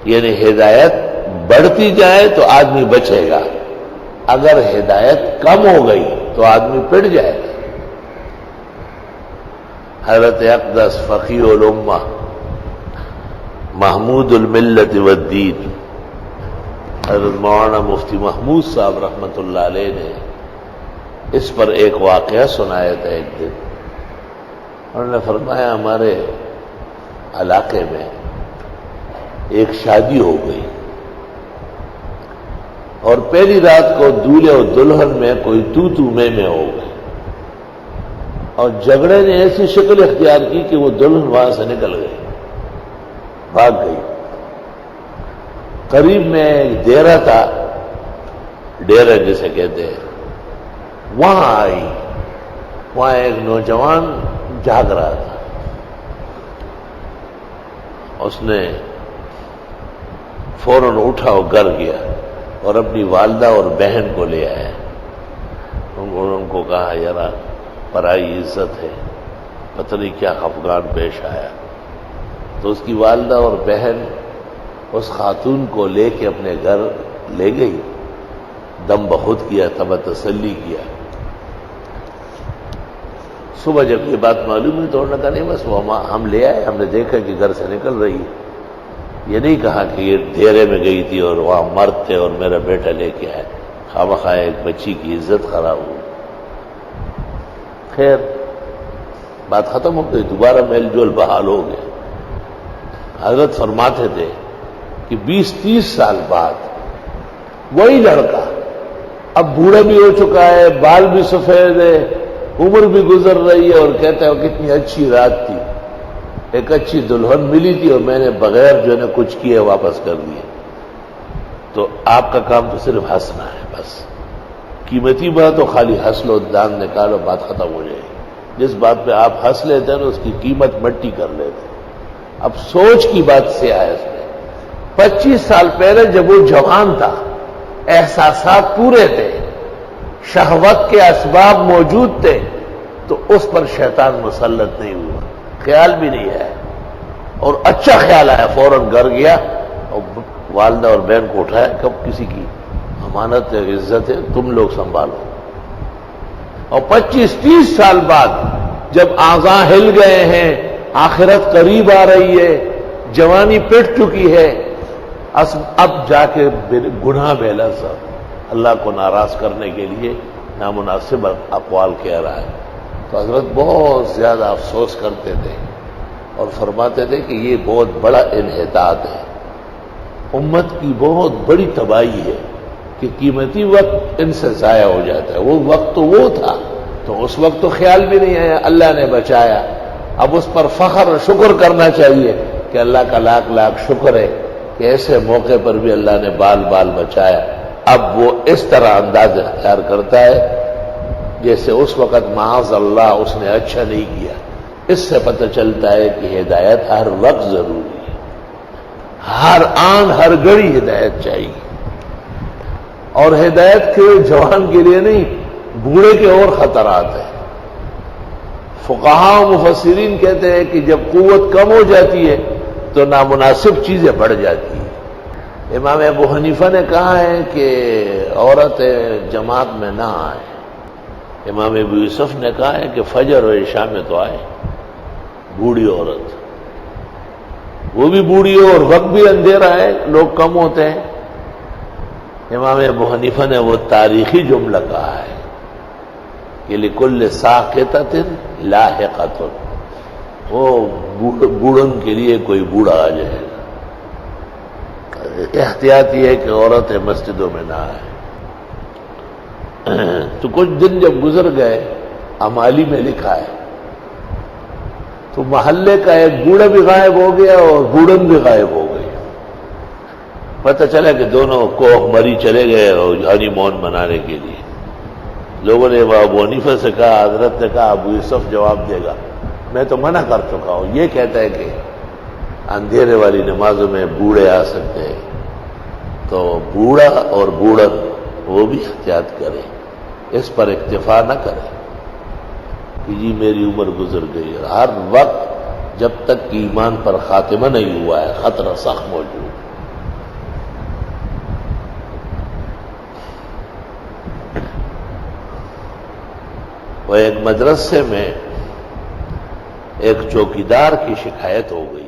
یعنی ہدایت بڑھتی جائے تو آدمی بچے گا، اگر ہدایت کم ہو گئی تو آدمی پڑ جائے گا۔ حضرت اقدس فقیہ الامہ محمود الملت والدین حضرت مولانا مفتی محمود صاحب رحمۃ اللہ علیہ نے اس پر ایک واقعہ سنایا تھا ایک دن۔ انہوں نے فرمایا ہمارے علاقے میں ایک شادی ہو گئی اور پہلی رات کو دولہے اور دلہن میں کوئی تو میں ہو گئی، اور جھگڑے نے ایسی شکل اختیار کی کہ وہ دلہن وہاں سے نکل گئی، بھاگ گئی۔ قریب میں ایک ڈیرا تھا، ڈیرا جسے کہتے ہیں، وہاں آئی، وہاں ایک نوجوان جاگ رہا تھا۔ اس نے فوراً اٹھا اور گھر گیا اور اپنی والدہ اور بہن کو لے آیا۔ ان کو کہا یار پرائی عزت ہے، پتہ نہیں کیا خفگان پیش آیا۔ تو اس کی والدہ اور بہن اس خاتون کو لے کے اپنے گھر لے گئی، دم بخود کیا، تب تسلی کیا۔ صبح جب یہ بات معلوم ہوئی تو انہوں نے کہا نہیں بس وہ ہم لے آئے، ہم نے دیکھا کہ گھر سے نکل رہی ہے۔ یہ نہیں کہا کہ یہ ڈیرے میں گئی تھی اور وہاں مرد تھے اور میرا بیٹا لے کے آئے، خواہ ایک بچی کی عزت خراب ہوئی۔ خیر بات ختم ہو گئی، دوبارہ میل جول بحال ہو گیا۔ حضرت فرماتے تھے کہ 20-30 سال بعد وہی لڑکا اب بوڑھا بھی ہو چکا ہے، بال بھی سفید ہے، عمر بھی گزر رہی ہے، اور کہتا ہے کتنی اچھی رات تھی، ایک اچھی دلہن ملی تھی اور میں نے بغیر جو ہے کچھ کیے واپس کر دیے۔ تو آپ کا کام تو صرف ہنسنا ہے، بس قیمتی بات تو خالی ہنس لو، دان نکالو، بات ختم ہو جائے گی۔ جس بات پہ آپ ہنس لیتے ہیں نا اس کی قیمت مٹی کر لیتے ہیں۔ اب سوچ کی بات سے آیا اس میں 25 سال پہلے جب وہ جوان تھا، احساسات پورے تھے، شہوت کے اسباب موجود تھے، تو اس پر شیطان مسلط نہیں ہوا، خیال بھی نہیں آیا، اور اچھا خیال آیا، فوراً گھر گیا اور والدہ اور بہن کو اٹھایا، کب کسی کی امانت ہے، عزت ہے، تم لوگ سنبھالو۔ اور 25-30 سال بعد جب اعضاء ہل گئے ہیں، آخرت قریب آ رہی ہے، جوانی پٹ چکی ہے، اب جا کے گناہ بیلا سب اللہ کو ناراض کرنے کے لیے نامناسب اقوال کہہ رہا ہے۔ تو حضرت بہت زیادہ افسوس کرتے تھے اور فرماتے تھے کہ یہ بہت بڑا انحطاط ہے، امت کی بہت بڑی تباہی ہے کہ قیمتی وقت ان سے ضائع ہو جاتا ہے۔ وہ وقت تو وہ تھا، تو اس وقت تو خیال بھی نہیں آیا، اللہ نے بچایا، اب اس پر فخر اور شکر کرنا چاہیے کہ اللہ کا لاکھ لاکھ شکر ہے کہ ایسے موقع پر بھی اللہ نے بال بال بچایا۔ اب وہ اس طرح انداز اختیار کرتا ہے جیسے اس وقت معاذ اللہ اس نے اچھا نہیں کیا۔ اس سے پتہ چلتا ہے کہ ہدایت ہر وقت ضروری ہے، ہر آن ہر گھڑی ہدایت چاہیے، اور ہدایت کے جوان کے لیے نہیں، بوڑھے کے اور خطرات ہیں۔ فقہاء و مفسرین کہتے ہیں کہ جب قوت کم ہو جاتی ہے تو نامناسب چیزیں بڑھ جاتی ہیں۔ امام ابو حنیفہ نے کہا ہے کہ عورتیں جماعت میں نہ آئیں۔ امام ابو یوسف نے کہا ہے کہ فجر و عشاء میں تو آئے۔ بوڑھی عورت، وہ بھی بوڑھی ہو اور وقت بھی اندھیرا ہے، لوگ کم ہوتے ہیں۔ امام ابو حنیفہ نے وہ تاریخی جملہ کہا ہے کہ لِكُلِّ سَاقِطَةٍ لَاحِقَةٌ، وہ بوڑھن کے لیے کوئی بوڑھا آ جائے گا۔ احتیاط یہ ہے کہ عورتیں مسجدوں میں نہ آئے۔ تو کچھ دن جب گزر گئے، امالی میں لکھا ہے، تو محلے کا ایک بوڑھا بھی غائب ہو گیا اور بوڑھن بھی غائب ہو گئی۔ پتہ چلا کہ دونوں کوہ مری چلے گئے اور ہنی مون منانے کے لیے۔ لوگوں نے ابو حنیفہ سے کہا، حضرت نے کہا ابو یوسف جواب دے گا، میں تو منع کر چکا ہوں، یہ کہتا ہے کہ اندھیرے والی نمازوں میں بوڑھے آ سکتے ہیں، تو بوڑھا اور بوڑھن وہ بھی احتیاط کرے، اس پر اکتفا نہ کرے کہ جی میری عمر گزر گئی۔ ہر وقت جب تک کہ ایمان پر خاتمہ نہیں ہوا ہے خطرہ سخت موجود۔ وہ ایک مدرسے میں ایک چوکیدار کی شکایت ہو گئی